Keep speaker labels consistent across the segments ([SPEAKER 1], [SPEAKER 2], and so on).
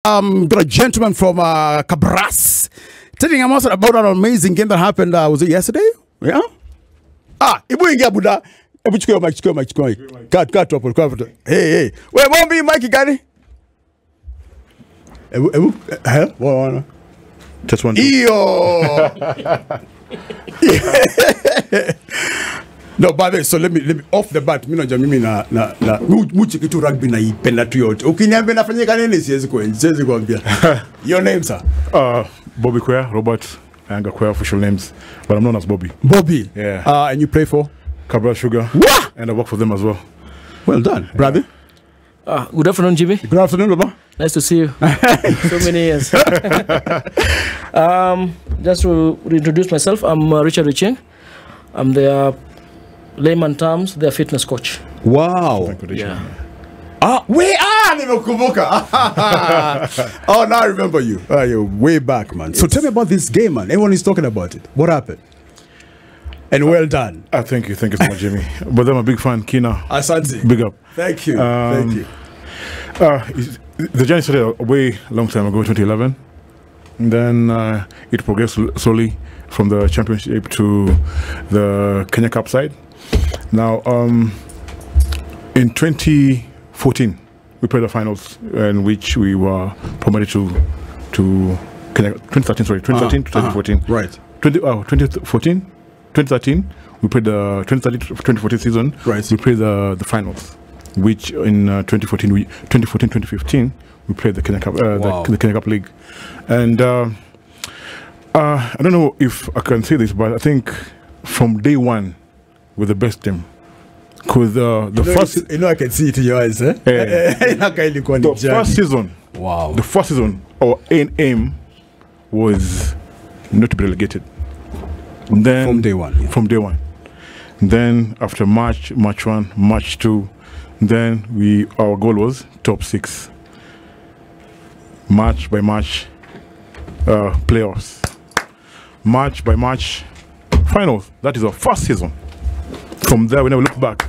[SPEAKER 1] Got a gentleman from Cabras telling us about an amazing game that happened. Was it yesterday? Yeah. Ibu ingia buda. Ebu chukua mic. Cut. Hey. Wait, Mumbi, mic gani? Ebu. What?
[SPEAKER 2] Just one.
[SPEAKER 1] Iyo. No, by the way, so let me off the bat. Mimi na muchi kitu rugby na ipenda tu yote. Ukiniambia nafanyika nini siwezi kuambia. Your name, sir?
[SPEAKER 2] Bobby Kwea, Robert Anga Kwea, official names, but I'm known as Bobby.
[SPEAKER 1] Bobby.
[SPEAKER 2] Yeah.
[SPEAKER 1] And you play for
[SPEAKER 2] Cabra Sugar.
[SPEAKER 1] What?
[SPEAKER 2] And I work for them as well.
[SPEAKER 1] Well done, brother.
[SPEAKER 3] Good afternoon, Jimmy.
[SPEAKER 1] Good afternoon, Baba.
[SPEAKER 3] Nice to see you. So many years. Just to reintroduce myself, I'm Richard Riching. I'm their layman terms, their fitness coach.
[SPEAKER 1] Wow.
[SPEAKER 3] Yeah.
[SPEAKER 1] Nimekumbuka. Oh, now I remember you. You're way back, man. Yes. So tell me about this game, man. Everyone is talking about it. What happened? And well done.
[SPEAKER 2] Thank you so much, Jimmy. But I'm a big fan, Kina.
[SPEAKER 1] Asante.
[SPEAKER 2] Big up.
[SPEAKER 1] Thank you.
[SPEAKER 2] The journey started a way long time ago, 2011. And then it progressed slowly from the championship to the Kenya Cup side. Now, in 2014, we played the finals in which we were promoted to Kenya, 2013, to 2014.
[SPEAKER 1] Right.
[SPEAKER 2] 2013, we played the 2013-2014 season.
[SPEAKER 1] Right.
[SPEAKER 2] We played the finals, which in 2014-2015, we played the Kenya Cup, the Kenya Cup League. And I don't know if I can say this, but I think from day one, we're the best team. Because the first,
[SPEAKER 1] I can see it in your eyes, eh?
[SPEAKER 2] The first season,
[SPEAKER 1] wow.
[SPEAKER 2] The first season, our aim was not to be relegated. And then
[SPEAKER 1] from day one. Yeah.
[SPEAKER 2] From day one. And then after March 1, March 2, then our goal was top 6. March by March, playoffs. March by March, finals. That is our first season. From there, we never look back.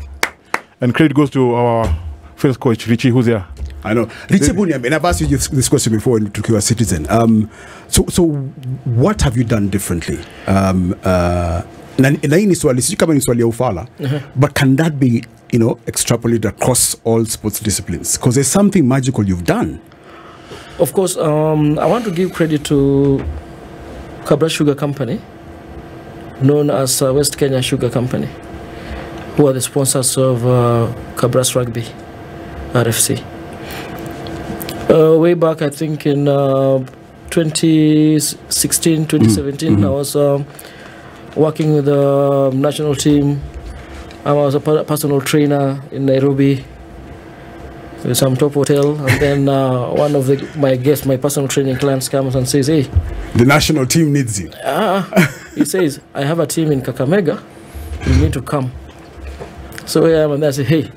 [SPEAKER 2] And credit goes to our first coach, Richie, who's here.
[SPEAKER 1] I know. Richie Bunyam, and I've asked you this question before when you took your citizen. So what have you done differently? But can that be, extrapolated across all sports disciplines? Because there's something magical you've done.
[SPEAKER 3] Of course, I want to give credit to Cabra Sugar Company, known as West Kenya Sugar Company, who are the sponsors of Cabras Rugby, RFC. Way back, I think in 2016, 2017, I was working with the national team. I was a personal trainer in Nairobi with some top hotel, and then one of my guests, my personal training clients, comes and says, "Hey,
[SPEAKER 1] the national team needs you."
[SPEAKER 3] He says, "I have a team in Kakamega. You need to come." So I am, and I say, "Hey,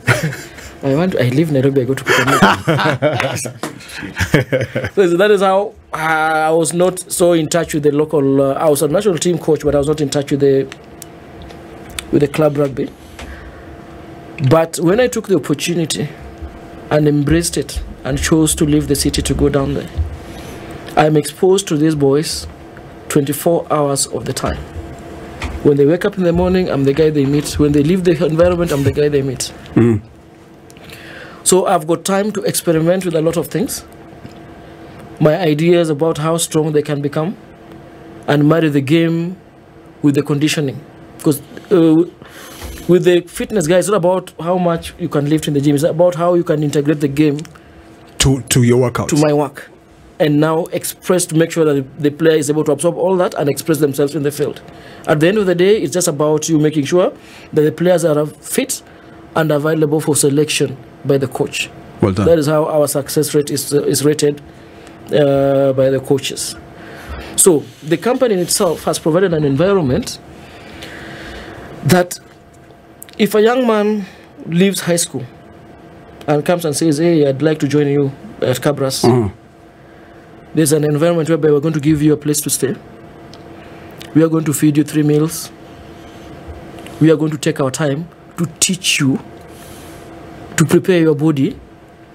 [SPEAKER 3] I live in Nairobi. I go to Kakamega." So that is how I was not so in touch with the local. I was a national team coach, but I was not in touch with the club rugby. But when I took the opportunity and embraced it and chose to leave the city to go down there, I'm exposed to these boys 24 hours of the time. When they wake up in the morning, I'm the guy they meet. When they leave the environment, I'm the guy they meet. So I've got time to experiment with a lot of things. My ideas about how strong they can become, and marry the game with the conditioning. Because with the fitness guys, it's not about how much you can lift in the gym. It's about how you can integrate the game
[SPEAKER 1] to your workout.
[SPEAKER 3] To my work. And now express to make sure that the player is able to absorb all that and express themselves in the field. At the end of the day, it's just about you making sure that the players are fit and available for selection by the coach.
[SPEAKER 1] Well done.
[SPEAKER 3] That is how our success rate is rated by the coaches. So the company itself has provided an environment that if a young man leaves high school and comes and says, "Hey, I'd like to join you at Cabras," there's an environment whereby we're going to give you a place to stay. We are going to feed you 3 meals. We are going to take our time to teach you, to prepare your body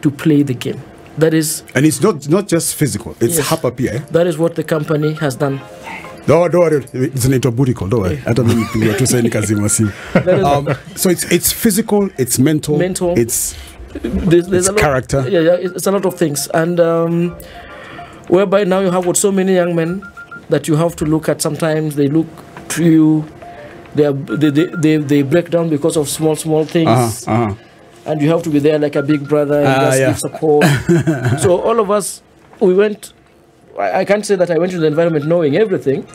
[SPEAKER 3] to play the game. That is,
[SPEAKER 1] And it's not just physical. It's
[SPEAKER 3] Yes.
[SPEAKER 1] hapa pia.
[SPEAKER 3] that is what the company has done.
[SPEAKER 1] Don't worry. It's an autobutical. Don't worry. I don't mean to say So it's physical. It's mental. It's
[SPEAKER 3] There's a lot,
[SPEAKER 1] character.
[SPEAKER 3] Yeah, it's a lot of things, and whereby now you have got so many young men that you have to look at. Sometimes they look to you, they break down because of small things, and you have to be there like a big brother and just give support. So all of us, we went. I can't say that I went to the environment knowing everything,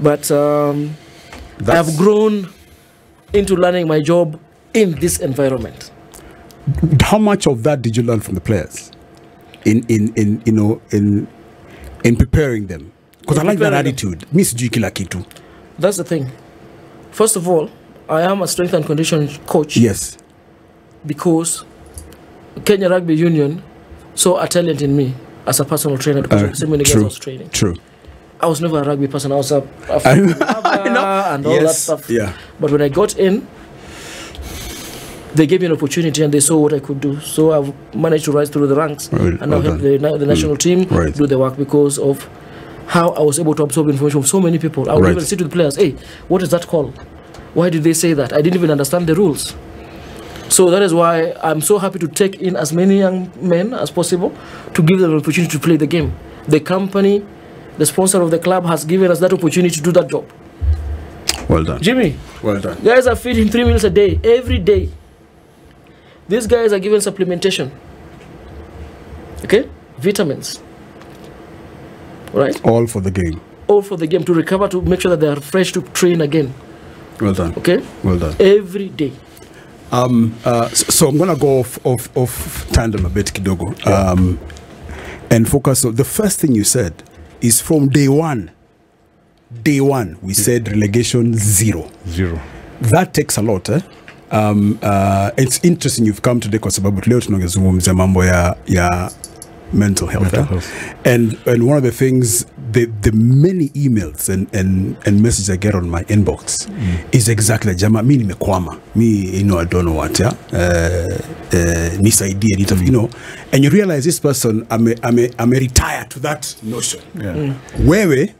[SPEAKER 3] but I have grown into learning my job in this environment.
[SPEAKER 1] How much of that did you learn from the players in preparing them? Because I like that attitude. Miss kila kitu.
[SPEAKER 3] That's the thing. First of all, I am a strength and conditioning coach.
[SPEAKER 1] Yes.
[SPEAKER 3] Because Kenya Rugby Union saw a talent in me as a personal trainer because of so many guys I was training.
[SPEAKER 1] True.
[SPEAKER 3] I was never a rugby person. I was a and all that stuff.
[SPEAKER 1] Yeah.
[SPEAKER 3] But when I got in, they gave me an opportunity and they saw what I could do. So I've managed to rise through the ranks and now help the national team do the work because of how I was able to absorb information from so many people. I would even sit with the players, hey, what is that call? Why did they say that? I didn't even understand the rules. So that is why I'm so happy to take in as many young men as possible to give them an opportunity to play the game. The company, the sponsor of the club has given us that opportunity to do that job.
[SPEAKER 1] Well done.
[SPEAKER 3] Jimmy.
[SPEAKER 1] Well done.
[SPEAKER 3] Guys are feeding 3 meals a day, every day. These guys are given supplementation. Okay? Vitamins. Right?
[SPEAKER 1] All for the game.
[SPEAKER 3] All for the game, to recover, to make sure that they are fresh to train again.
[SPEAKER 1] Well done.
[SPEAKER 3] Okay?
[SPEAKER 1] Well done.
[SPEAKER 3] Every day.
[SPEAKER 1] So I'm gonna go off tandem a bit kidogo, and focus on the first thing you said is from day one we said relegation zero. That takes a lot, eh? It's interesting you've come today kwa sababu leo tunazungumzia mambo ya mental health. And one of the things, the many emails and messages I get on my inbox is exactly jama mi nimekwama, I don't know what, nisaidie, and you realize this person ame retire to that notion. Wewe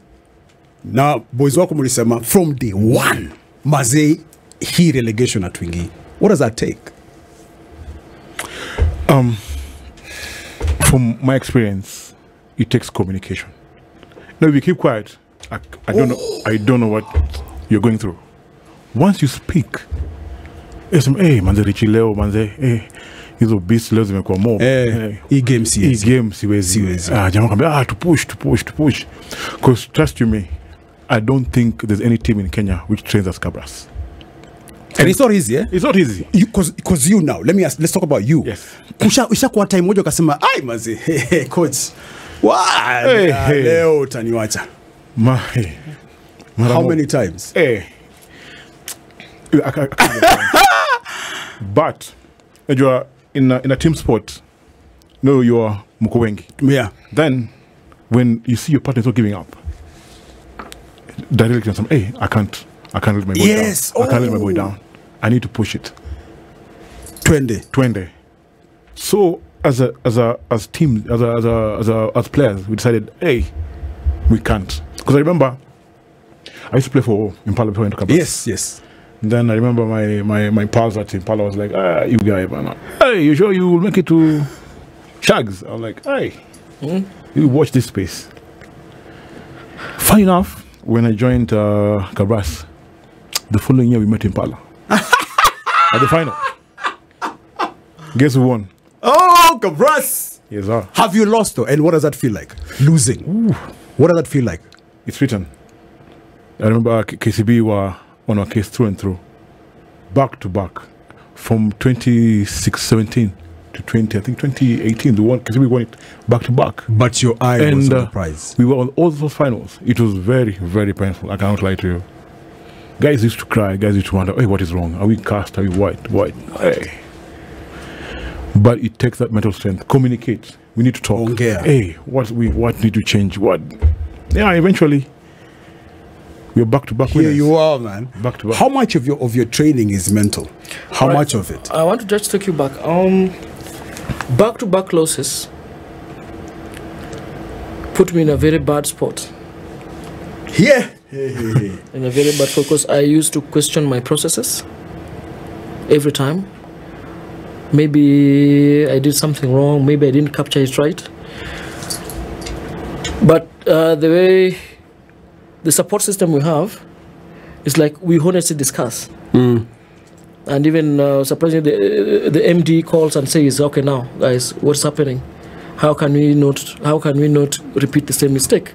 [SPEAKER 1] na boys wako mulisema from day one mazee hii relegation atwingi. What does that take?
[SPEAKER 2] From my experience, it takes communication. No, if you keep quiet, I don't know what you're going through. Once you speak, hey, manze richi leo, manze, hey, hizo beats leo zimekuwa more.
[SPEAKER 1] Hii game siwezi.
[SPEAKER 2] Jamaa kambia, to push. Because trust you me, I don't think there's any team in Kenya which trains as cabras.
[SPEAKER 1] And it's not easy, eh?
[SPEAKER 2] It's not easy.
[SPEAKER 1] Because you now, let's talk about you.
[SPEAKER 2] Yes.
[SPEAKER 1] Ushakuwa time moja ukasema, ai mazi, coach. Leo utaniwacha. How many times?
[SPEAKER 2] But you are in a team sport, no, you are mko wengi.
[SPEAKER 1] Yeah.
[SPEAKER 2] Then when you see your partner not giving up, directly say, hey, I can't let my boy down. I can't let my boy down. I need to push it.
[SPEAKER 1] 20.
[SPEAKER 2] So as team, as players, we decided, hey, we can't. Because I remember I used to play for Impala before I went to Kabas.
[SPEAKER 1] Yes.
[SPEAKER 2] Then I remember my pals at Impala was like, you guy, man. Hey, you sure you will make it to Shags? I was like, hey, you watch this space. Funny enough, when I joined Kabras, the following year we met Impala at the final. Guess who won?
[SPEAKER 1] Oh, Kabras!
[SPEAKER 2] Yes, sir.
[SPEAKER 1] Have you lost though? And what does that feel like? Losing. Ooh. What does that feel like?
[SPEAKER 2] It's written. I remember KCB were on our case through and through. Back to back. From 2017 to 2018, the one KCB won it back to back.
[SPEAKER 1] But your eye was on the prize.
[SPEAKER 2] We were on all those finals. It was very, very painful. I cannot lie to you. Guys used to cry. Guys used to wonder, hey, what is wrong? Are we cast? Are we white? Hey. But it takes that mental strength. Communicate. We need to talk. Hey, what need to change? What? Yeah, eventually we're back to back.
[SPEAKER 1] Here you are, man.
[SPEAKER 2] Back to back.
[SPEAKER 1] How much of your training is mental? How much of it?
[SPEAKER 3] I want to just take you back. Back to back losses put me in a very bad spot.
[SPEAKER 1] Yeah.
[SPEAKER 3] In a very bad spot because I used to question my processes every time. Maybe I did something wrong. Maybe I didn't capture it right. But the way the support system we have is like we honestly discuss. And even surprisingly, the MD calls and says, "Okay, now, guys, what's happening? How can we not repeat the same mistake?"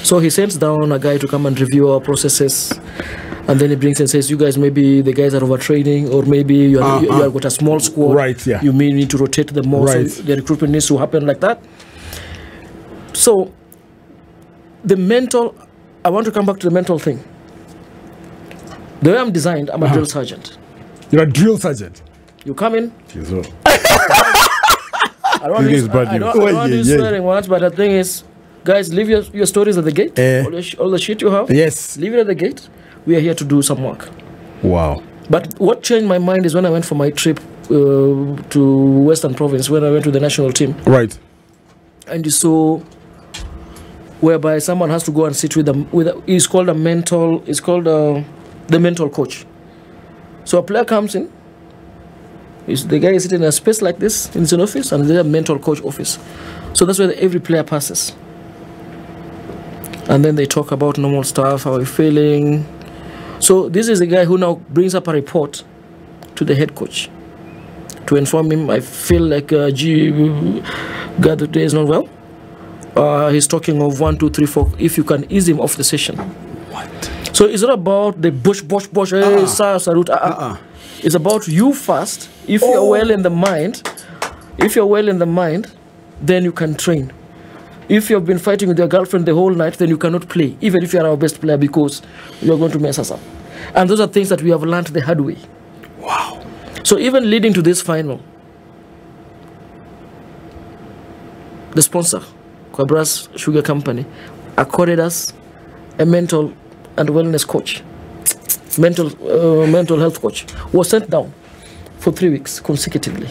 [SPEAKER 3] So he sends down a guy to come and review our processes, and then he brings and says, "You guys, maybe the guys are overtraining, or maybe you have got a small squad.
[SPEAKER 1] Right, yeah.
[SPEAKER 3] You may need to rotate them more.
[SPEAKER 1] Right.
[SPEAKER 3] So the recruitment needs to happen like that." So the mental, I want to come back to the mental thing. The way I'm designed, I'm a drill sergeant.
[SPEAKER 1] You're a drill sergeant.
[SPEAKER 3] You come in. I don't want to use swearing words, but the thing is, guys, leave your stories at the gate. All the shit you have.
[SPEAKER 1] Yes.
[SPEAKER 3] Leave it at the gate. We are here to do some work.
[SPEAKER 1] Wow.
[SPEAKER 3] But what changed my mind is when I went for my trip to Western Province, when I went to the national team.
[SPEAKER 1] Right.
[SPEAKER 3] And you saw whereby someone has to go and sit with them. It's called the mental coach. So a player comes in. The guy is sitting in a space like this in his office, and there's a mental coach office. So that's where every player passes. And then they talk about normal stuff, how we're feeling. So this is a guy who now brings up a report to the head coach to inform him, I feel like guy today is not well. He's talking of 1, 2, 3, 4. If you can ease him off the session.
[SPEAKER 1] What?
[SPEAKER 3] So it's not about the bush, hey, sir, salute. It's about you first. If you're well in the mind, then you can train. If you've been fighting with your girlfriend the whole night, then you cannot play, even if you're our best player, because you're going to mess us up. And those are things that we have learned the hard way.
[SPEAKER 1] Wow.
[SPEAKER 3] So even leading to this final, the sponsor, Quabras Sugar Company, accorded us a mental and wellness coach, mental health coach, was sent down for 3 weeks consecutively.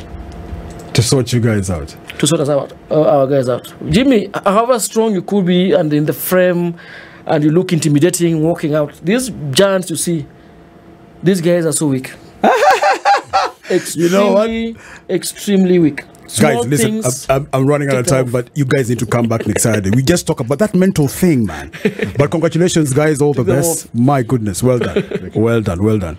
[SPEAKER 1] To sort you guys out.
[SPEAKER 3] To sort us out, our guys out. Jimmy, however strong you could be and in the frame, and you look intimidating walking out, these giants you see, these guys are so weak. Extremely, you know what? Extremely weak. Small
[SPEAKER 1] guys, listen, I'm running out of time, but you guys need to come back next Saturday. We just talk about that mental thing, man. But congratulations, guys, all the best. My goodness, well done. Well done.